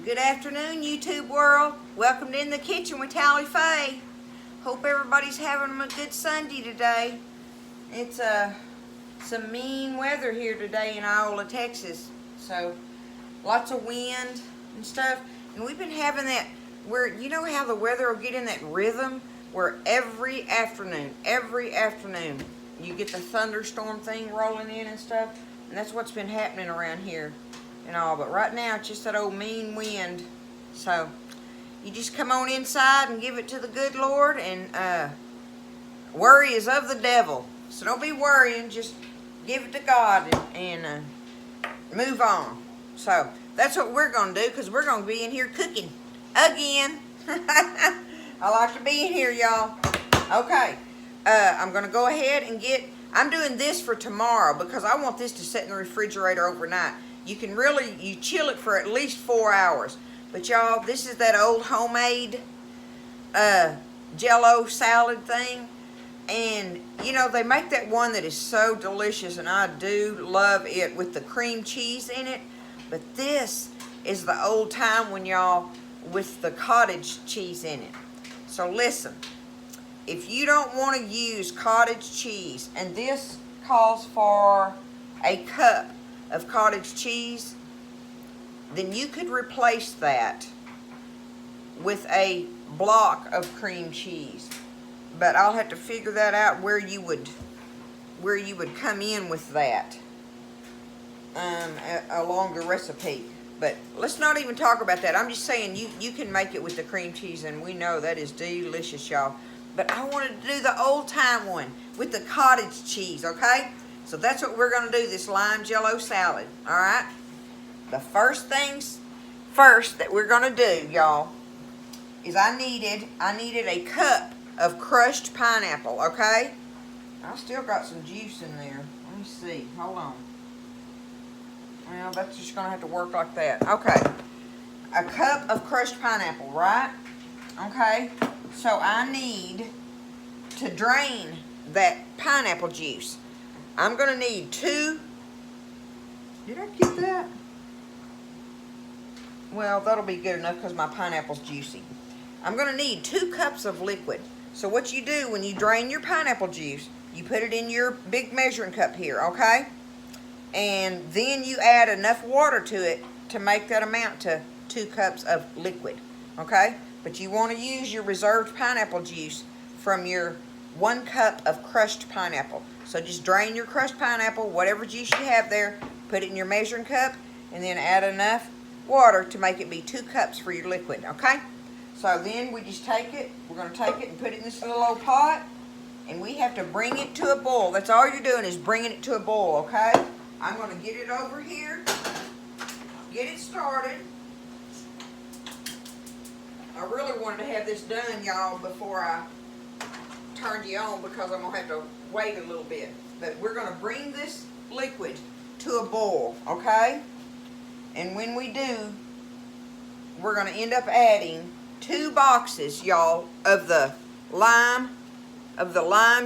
Good afternoon, YouTube world. Welcome to In the Kitchen with Tally Faye. Hope everybody's having a good Sunday today. It's some mean weather here today in Iola, Texas. So lots of wind and stuff. And we've been having that where, you know how the weather will get in that rhythm where every afternoon, you get the thunderstorm thing rolling in and stuff. And that's what's been happening around here and all. But right now it's just that old mean wind. So you just come on inside and give it to the good Lord. And worry is of the devil. So don't be worrying. Just give it to God and move on. So that's what we're going to do, because we're going to be in here cooking again. I like to be in here, y'all. Okay. I'm going to go ahead and I'm doing this for tomorrow because I want this to sit in the refrigerator overnight. You can you chill it for at least 4 hours. But y'all, this is that old homemade Jello salad thing. And, you know, they make that one that is so delicious, and I do love it with the cream cheese in it. But this is the old time one, y'all, with the cottage cheese in it. So listen, if you don't want to use cottage cheese, and this calls for a cup of cottage cheese, then you could replace that with a block of cream cheese. But I'll have to figure that out where you would come in with that along the recipe. But let's not even talk about that. I'm just saying you can make it with the cream cheese, and we know that is delicious, y'all. But I wanted to do the old time one with the cottage cheese, okay? So that's what we're going to do, this lime Jello salad, all right? The first things first that we're going to do, y'all, is I needed a cup of crushed pineapple, okay? I still got some juice in there. Let me see. Hold on. Well, that's just going to have to work like that. Okay. A cup of crushed pineapple, right? Okay. So I need to drain that pineapple juice. I'm going to need 2. Did I get that? Well, that'll be good enough because my pineapple's juicy. I'm going to need 2 cups of liquid. So what you do when you drain your pineapple juice, you put it in your big measuring cup here, okay? And then you add enough water to it to make that amount to 2 cups of liquid, okay? But you want to use your reserved pineapple juice from your 1 cup of crushed pineapple. So just drain your crushed pineapple, whatever juice you have there, put it in your measuring cup, and then add enough water to make it be 2 cups for your liquid, okay? So then we just take it, we're going to take it and put it in this little old pot, and we have to bring it to a boil. That's all you're doing is bringing it to a boil, okay? I'm going to get it over here, get it started. I really wanted to have this done, y'all, before I turned you on, because I'm going to have to wait a little bit. But we're going to bring this liquid to a boil, okay? And when we do, we're going to end up adding 2 boxes, y'all, of the lime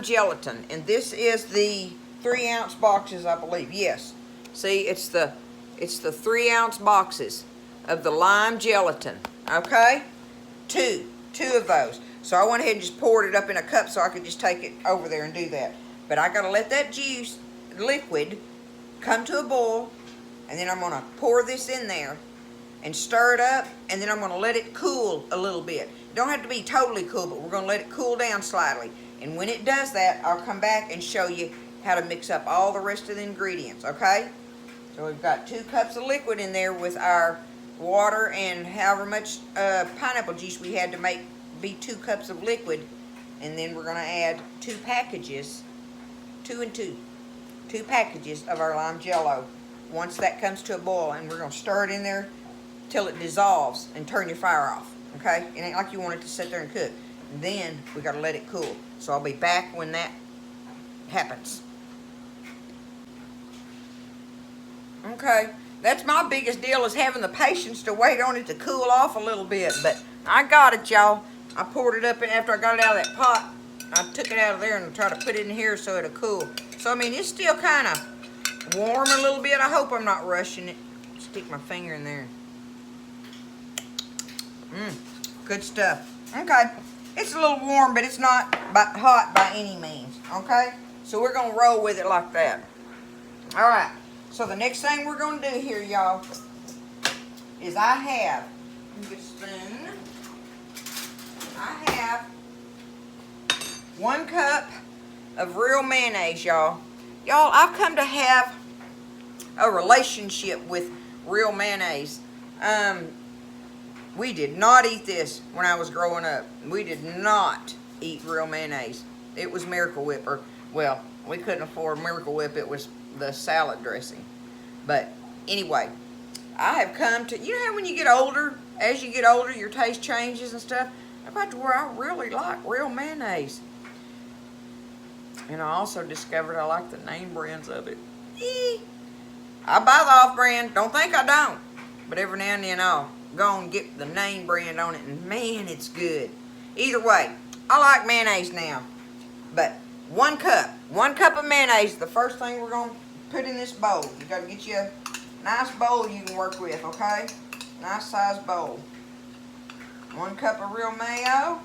gelatin. And this is the 3-ounce boxes, I believe. Yes. See, it's the 3-ounce boxes of the lime gelatin. Okay? 2 of those. So I went ahead and just poured it up in a cup so I could just take it over there and do that. But I got to let that liquid come to a boil, and then I'm going to pour this in there and stir it up, and then I'm going to let it cool a little bit. It don't have to be totally cool, but we're going to let it cool down slightly. And when it does that, I'll come back and show you how to mix up all the rest of the ingredients, okay? So we've got 2 cups of liquid in there with our water and however much pineapple juice we had to make be 2 cups of liquid. And then we're going to add 2 packages, 2 and 2 packages of our lime Jello once that comes to a boil. And we're going to stir it in there till it dissolves and turn your fire off, okay? It ain't like you want it to sit there and cook. And then we got to let it cool. So I'll be back when that happens. Okay, that's my biggest deal, is having the patience to wait on it to cool off a little bit. But I got it, y'all. I poured it up, and after I got it out of that pot, I took it out of there and tried to put it in here so it'll cool. So, I mean, it's still kind of warm a little bit. I hope I'm not rushing it. Stick my finger in there. Good stuff. Okay. It's a little warm, but it's not hot by any means. Okay? So we're going to roll with it like that. Alright. So the next thing we're going to do here, y'all, is I have, get a spoon. I have 1 cup of real mayonnaise, y'all. Y'all, I've come to have a relationship with real mayonnaise. We did not eat this when I was growing up. We did not eat real mayonnaise. It was Miracle Whip, or, well, we couldn't afford Miracle Whip. It was the salad dressing. But anyway, I have come to, you know how when you get older, as you get older, your taste changes and stuff? I got to where I really like real mayonnaise. And I also discovered I like the name brands of it. I buy the off-brand. Don't think I don't. But every now and then I'll go and get the name brand on it, and man, it's good. Either way, I like mayonnaise now. But 1 cup of mayonnaise, the first thing we're going to put in this bowl. You got to get you a nice bowl you can work with, okay? Nice size bowl. 1 cup of real mayo.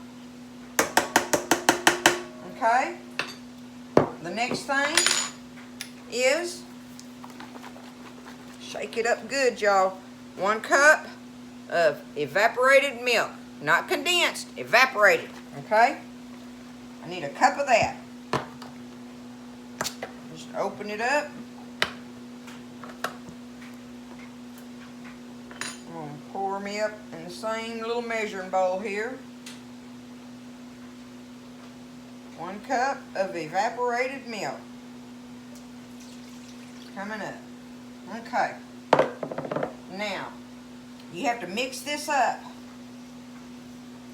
Okay? The next thing is, shake it up good, y'all. 1 cup of evaporated milk. Not condensed, evaporated, okay? I need a cup of that. Just open it up. I'm going to pour me up in the same little measuring bowl here. 1 cup of evaporated milk. Coming up. Okay. Now, you have to mix this up.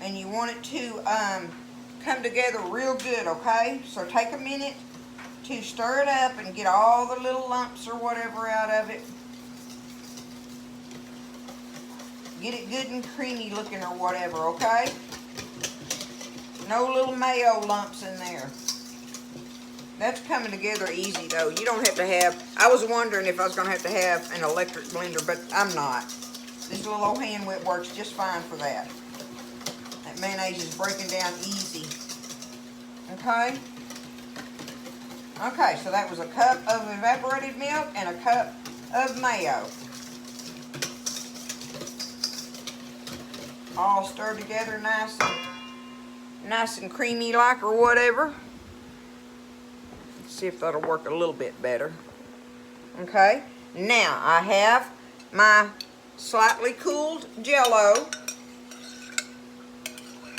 And you want it to come together real good, okay? So take a minute to stir it up and get all the little lumps or whatever out of it. Get it good and creamy looking or whatever, okay? No little mayo lumps in there. That's coming together easy though. You don't have to have, I was wondering if I was going to have an electric blender, but I'm not. This little old hand whip works just fine for that. That mayonnaise is breaking down easy. Okay? Okay, so that was a cup of evaporated milk and a cup of mayo. All stirred together nice and creamy like or whatever. Let's see if that'll work a little bit better. Okay, now I have my slightly cooled Jello.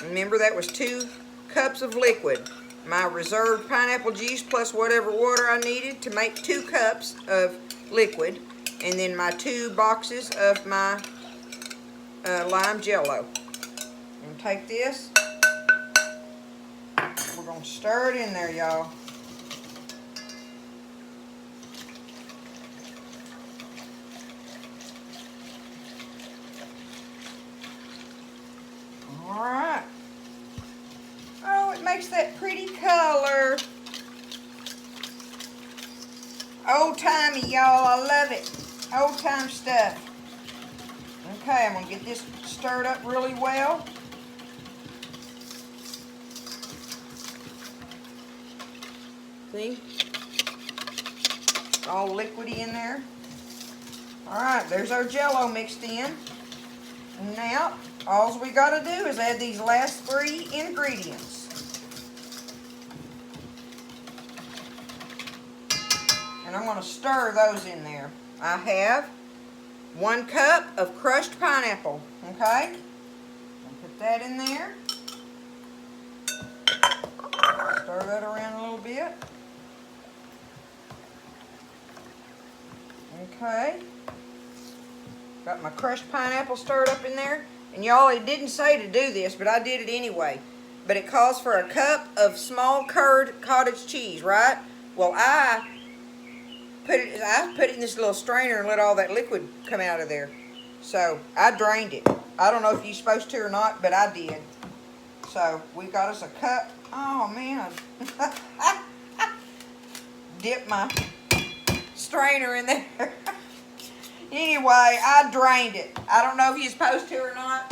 Remember that was 2 cups of liquid. My reserved pineapple juice plus whatever water I needed to make 2 cups of liquid. And then my 2 boxes of my lime Jello. And take this. We're going to stir it in there, y'all. Alright. Oh, it makes that pretty color. Old-timey, y'all. I love it. Old-time stuff. Okay, I'm going to get this stirred up really well. See? All liquidy in there. Alright, there's our Jello mixed in. Now, all we got to do is add these last 3 ingredients. And I'm going to stir those in there. I have 1 cup of crushed pineapple. Okay? I'll put that in there. Stir that around a little bit. Okay. Got my crushed pineapple stirred up in there. And y'all, it didn't say to do this, but I did it anyway. But it calls for a cup of small curd cottage cheese, right? Well, I put it in this little strainer and let all that liquid come out of there. So, I drained it. I don't know if you're supposed to or not, but I did. So, we got us a cup. Oh, man. Dip my strainer in there. Anyway, I drained it. I don't know if you're supposed to or not,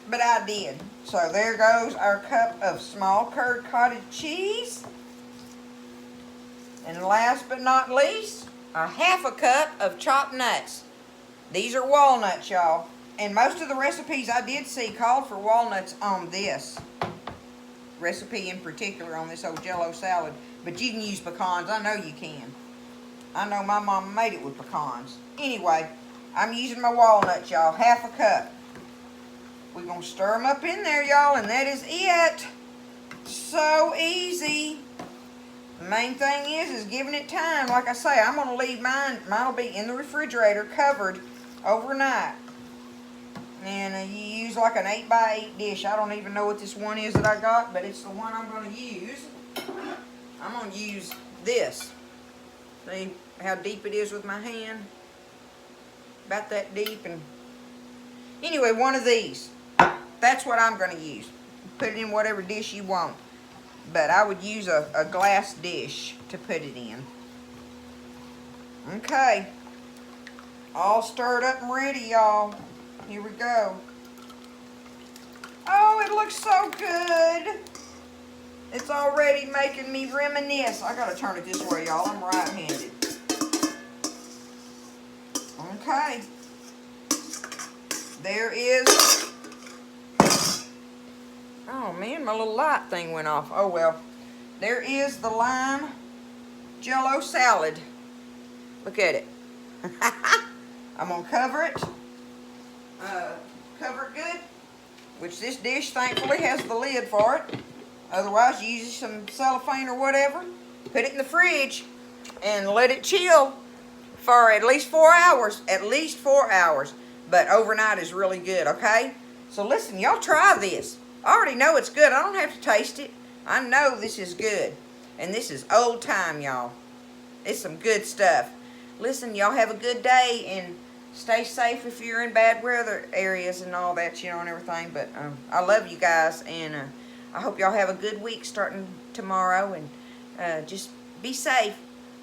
but I did. So there goes our cup of small curd cottage cheese. And last but not least, a half a cup of chopped nuts. These are walnuts, y'all. And most of the recipes I did see called for walnuts on this recipe in particular, on this old Jello salad. But you can use pecans. I know you can. I know my mama made it with pecans. Anyway, I'm using my walnuts, y'all. Half a cup. We're going to stir them up in there, y'all, and that is it. So easy. The main thing is giving it time. Like I say, I'm going to leave mine. Mine will be in the refrigerator covered overnight. And you use like an 8x8 dish. I don't even know what this one is that I got, but it's the one I'm going to use. I'm going to use this. See how deep it is with my hand? About that deep. And anyway, one of these. That's what I'm going to use. Put it in whatever dish you want. But I would use a glass dish to put it in. Okay. All stirred up and ready, y'all. Here we go. Oh, it looks so good. It's already making me reminisce. I gotta turn it this way, y'all. I'm right-handed. Okay. There is... Oh man, my little light thing went off. Oh well. There is the lime Jello salad. Look at it. I'm gonna cover it. Cover it good. Which this dish thankfully has the lid for it. Otherwise you use some cellophane or whatever. Put it in the fridge and let it chill for at least 4 hours. At least 4 hours. But overnight is really good, okay? So listen, y'all try this. I already know it's good. I don't have to taste it. I know this is good. And this is old time, y'all. It's some good stuff. Listen, y'all have a good day and stay safe if you're in bad weather areas and all that, you know, and everything. But I love you guys, and I hope y'all have a good week starting tomorrow. And just be safe.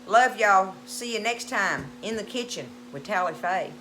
Love y'all. See you next time in the kitchen with Tally Faye.